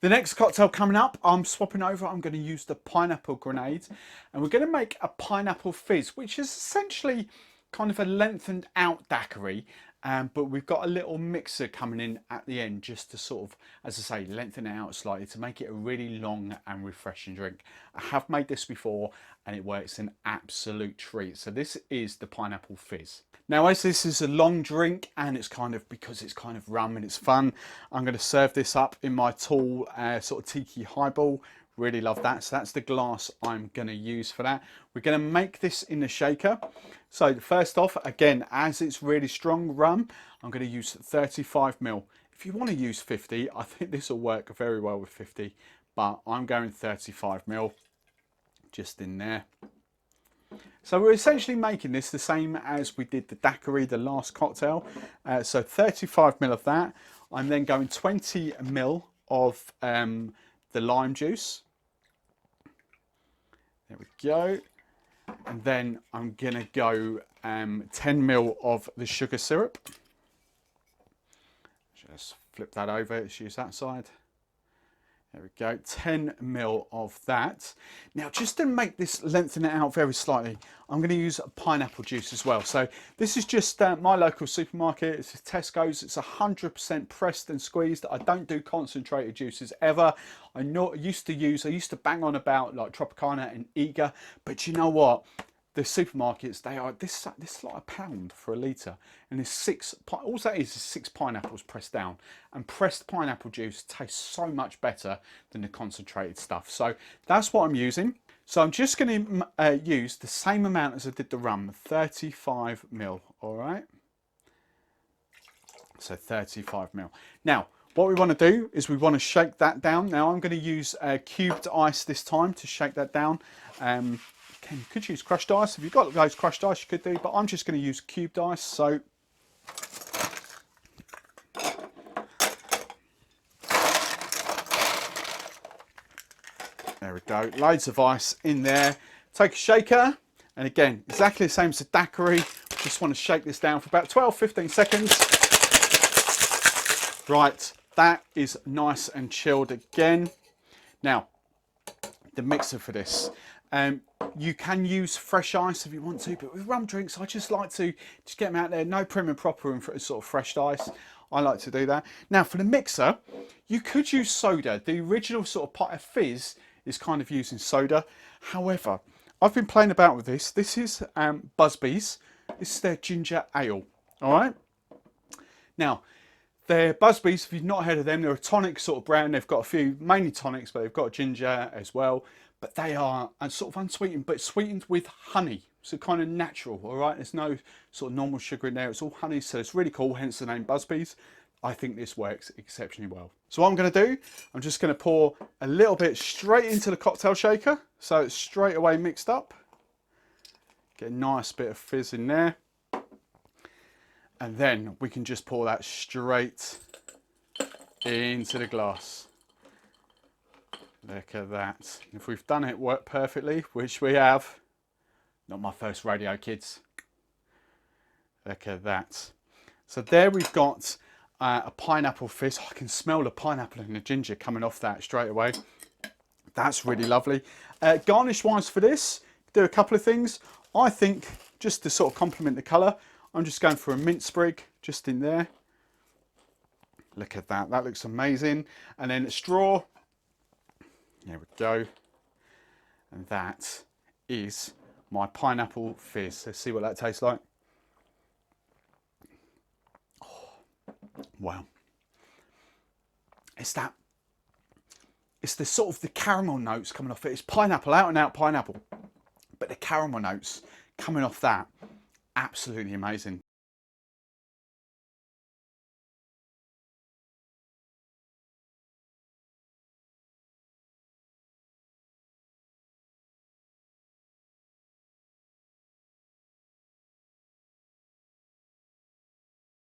The next cocktail coming up, I'm swapping over. I'm going to use the pineapple grenade, and we're going to make a pineapple fizz, which is essentially kind of a lengthened out daiquiri, but we've got a little mixer coming in at the end just to sort of, as I say, lengthen it out slightly to make it a really long and refreshing drink. I have made this before and it works an absolute treat. So this is the pineapple fizz. Now, as this is a long drink and it's kind of, because it's kind of rum and it's fun, I'm going to serve this up in my tall sort of tiki highball. Really love that. So that's the glass I'm going to use for that. We're going to make this in the shaker. So first off, again, as it's really strong rum, I'm going to use 35ml. If you want to use 50, I think this will work very well with 50, but I'm going 35ml just in there. So we're essentially making this the same as we did the daiquiri, the last cocktail. So 35ml of that. I'm then going 20ml of the lime juice. There we go. And then I'm going to go 10ml of the sugar syrup. Just flip that over, let's use that side. There we go, 10ml of that. Now, just to make this lengthen it out very slightly, I'm going to use pineapple juice as well. So this is just my local supermarket. It's Tesco's. It's 100% pressed and squeezed. I don't do concentrated juices ever. I used to bang on about like Tropicana and Eager, but you know what? The supermarkets, they are this is like £1 for a litre, and there's all that is 6 pineapples pressed down, and pressed pineapple juice tastes so much better than the concentrated stuff. So that's what I'm using. So I'm just going to use the same amount as I did the rum, 35ml. All right, so 35ml. Now what we want to do is we want to shake that down. Now I'm going to use cubed ice this time to shake that down. You could use crushed ice. If you've got those crushed ice, you could do, but I'm just going to use cubed ice. So there we go, loads of ice in there. Take a shaker, and again, exactly the same as the daiquiri. Just want to shake this down for about 12-15 seconds. Right, that is nice and chilled again. Now, the mixer for this. You can use fresh ice if you want to, but with rum drinks, I just like to just get them out there. No prim and proper and sort of fresh ice. I like to do that. Now for the mixer, you could use soda. The original sort of pot of fizz is kind of using soda. However, I've been playing about with this. This is Buzzbee's. This is their ginger ale. All right. Now, they're Buzzbees. If you've not heard of them, they're a tonic sort of brand. They've got a few, mainly tonics, but they've got ginger as well. But they are sort of unsweetened, but sweetened with honey. So kind of natural, all right? There's no sort of normal sugar in there. It's all honey, so it's really cool, hence the name Buzzbees. I think this works exceptionally well. So what I'm going to do, I'm just going to pour a little bit straight into the cocktail shaker. So it's straight away mixed up. Get a nice bit of fizz in there. And then we can just pour that straight into the glass. Look at that. If we've done it work perfectly, which we have, not my first rodeo, kids. Look at that. So there we've got a pineapple fizz. I can smell the pineapple and the ginger coming off that straight away. That's really lovely. Garnish wise for this, do a couple of things. I think just to sort of complement the colour, I'm just going for a mint sprig just in there. Look at that. That looks amazing. And then a straw. There we go. And that is my pineapple fizz. Let's see what that tastes like. Oh, wow. It's the sort of the caramel notes coming off it. It's pineapple, out and out pineapple. But the caramel notes coming off that, absolutely amazing.